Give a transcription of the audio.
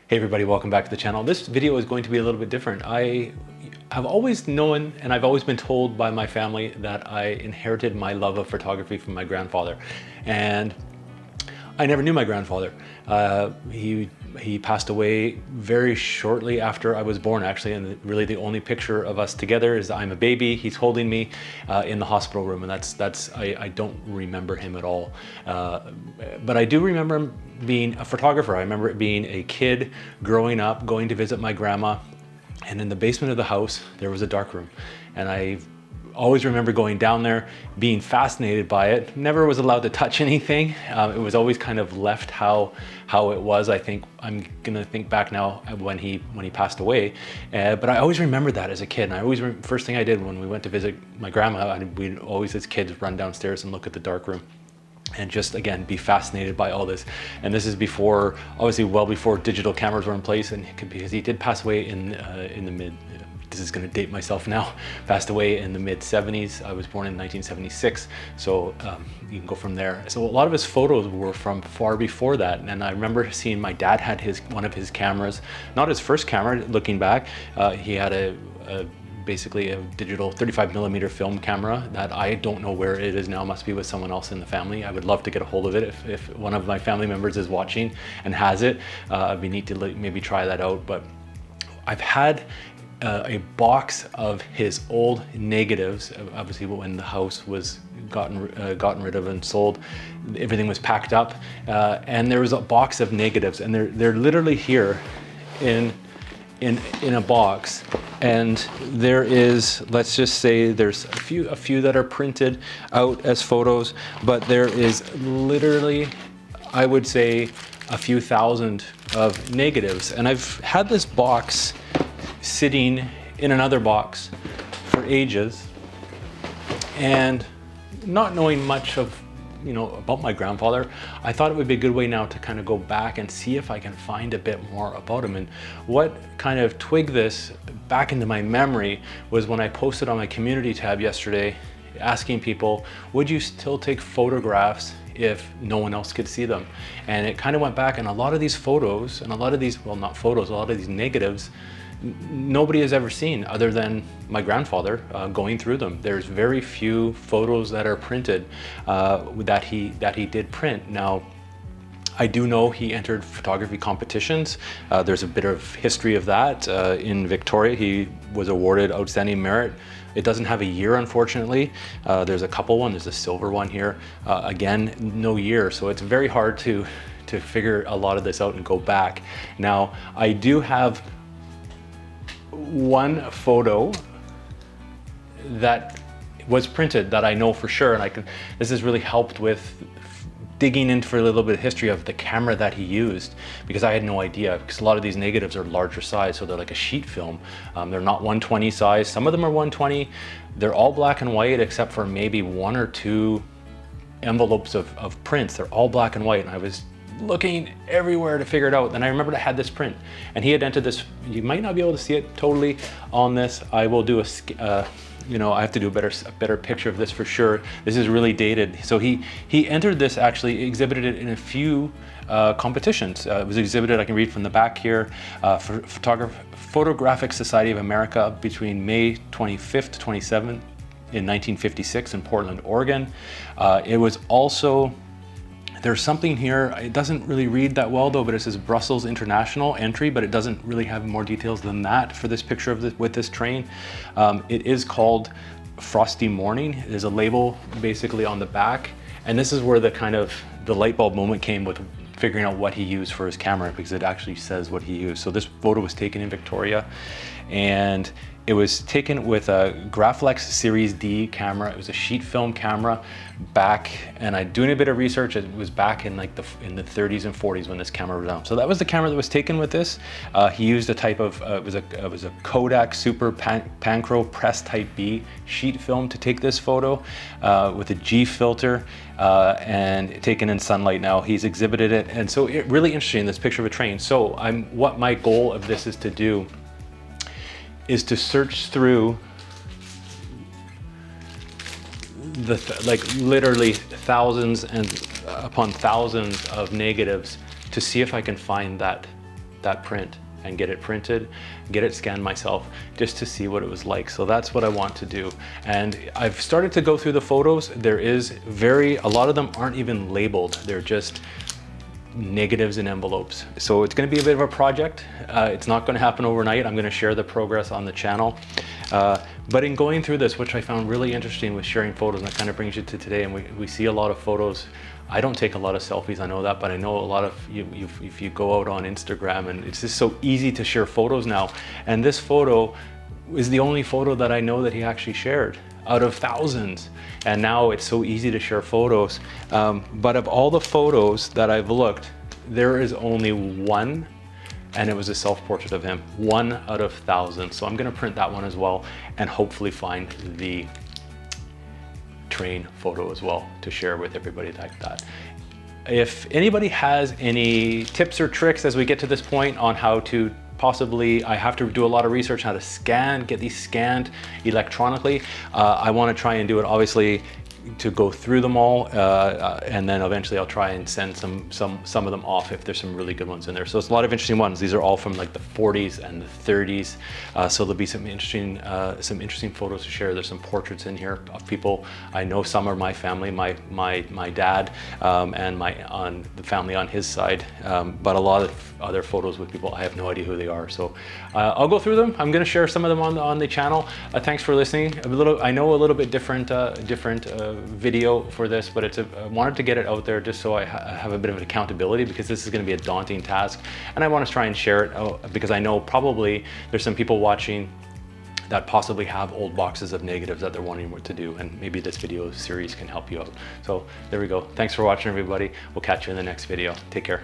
Hey everybody, welcome back to the channel. This video is going to be a little bit different. I have always known and I've always been told by my family that I inherited my love of photography from my grandfather. And I never knew my grandfather. He passed away very shortly after I was born, actually, and really the only picture of us together is I'm a baby, he's holding me in the hospital room, and I don't remember him at all. But I do remember him being a photographer. I remember it being a kid growing up, going to visit my grandma, and in the basement of the house there was a darkroom, and I always remember going down there, being fascinated by it. Never was allowed to touch anything. It was always kind of left how it was. I think I'm gonna think back now when he passed away, but I always remember that as a kid. And I always first thing I did when we went to visit my grandma, we'd always as kids run downstairs and look at the darkroom and just again be fascinated by all this. And this is before, obviously well before digital cameras were in place, and because he did pass away in the mid, this is going to date myself now, passed away in the mid 70s. I was born in 1976, so you can go from there. So a lot of his photos were from far before that, and I remember seeing my dad had one of his cameras, not his first camera. Looking back, he had basically a digital 35mm film camera that I don't know where it is now. Must be with someone else in the family. I would love to get a hold of it if one of my family members is watching and has it. It'd be neat to maybe try that out. But I've had a box of his old negatives. Obviously when the house was gotten rid of and sold, everything was packed up, and there was a box of negatives, and they're literally here in a box. And there is, let's just say there's a few that are printed out as photos, but there is literally, I would say, a few thousand of negatives. And I've had this box sitting in another box for ages, and not knowing much of about my grandfather, I thought it would be a good way now to kind of go back and see if I can find a bit more about him. And what kind of twigged this back into my memory was when I posted on my community tab yesterday asking people, would you still take photographs if no one else could see them? And it kind of went back, and a lot of these photos and a lot of these, well, not photos, a lot of these negatives nobody has ever seen other than my grandfather going through them. There's very few photos that are printed that he did print. Now, I do know he entered photography competitions. There's a bit of history of that. In Victoria, he was awarded Outstanding Merit. It doesn't have a year, unfortunately. There's a couple one, there's a silver one here. Again, no year, so it's very hard to figure a lot of this out and go back. Now, I do have one photo that was printed that I know for sure, and this has really helped with digging into for a little bit of history of the camera that he used, because I had no idea, because a lot of these negatives are larger size, so they're like a sheet film. They're not 120 size. Some of them are 120. They're all black and white except for maybe one or two envelopes of prints. They're all black and white, and I was looking everywhere to figure it out. Then I remembered I had this print, and he had entered this. You might not be able to see it totally on this. I will do I have to do a better picture of this for sure. This is really dated. So he entered this, actually exhibited it in a few competitions. It was exhibited, I can read from the back here, for Photographic Society of America between May 25th to 27th in 1956 in Portland, Oregon. It was also, there's something here, it doesn't really read that well though, but it says Brussels International entry, but it doesn't really have more details than that for this picture of with this train. It is called Frosty Morning. There's a label basically on the back, and this is where the light bulb moment came with figuring out what he used for his camera, because it actually says what he used. So this photo was taken in Victoria, and it was taken with a Graflex Series D camera. It was a sheet film camera back, and I'm doing a bit of research. It was back in in the 30s and 40s when this camera was out. So that was the camera that was taken with this. He used a type of, it was a Kodak Super Panchro Press Type B sheet film to take this photo with a G filter and taken in sunlight. Now he's exhibited it, and so it really interesting, this picture of a train. So what my goal of this is to do is to search through literally thousands and upon thousands of negatives to see if I can find that that print and get it printed, get it scanned myself, just to see what it was like. So that's what I want to do. And I've started to go through the photos. There is a lot of them aren't even labeled. They're just negatives in envelopes. So it's going to be a bit of a project. It's not going to happen overnight. I'm going to share the progress on the channel. But in going through this, which I found really interesting with sharing photos, and that kind of brings you to today, and we see a lot of photos. I don't take a lot of selfies, I know that, but I know a lot of if you go out on Instagram, and it's just so easy to share photos now. And this photo is the only photo that I know that he actually shared out of thousands. And now it's so easy to share photos. But of all the photos that I've looked, there is only one, and it was a self-portrait of him, 1 out of thousands. So I'm gonna print that one as well, and hopefully find the train photo as well to share with everybody like that. If anybody has any tips or tricks as we get to this point on how to possibly, I have to do a lot of research how to get these scanned electronically. I want to try and do it obviously to go through them all, and then eventually I'll try and send some of them off if there's some really good ones in there. So it's a lot of interesting ones. These are all from like the 40s and the 30s. So there'll be some interesting photos to share. There's some portraits in here of people I know. Some are my family, my dad, and the family on his side. But a lot of other photos with people I have no idea who they are. So I'll go through them. I'm going to share some of them on the channel. Thanks for listening. I know a little bit different video for this, but I wanted to get it out there just so I have a bit of an accountability, because this is going to be a daunting task, and I want to try and share it because I know probably there's some people watching that possibly have old boxes of negatives that they're wondering what to do, and maybe this video series can help you out. So there we go. Thanks for watching, everybody. We'll catch you in the next video. Take care.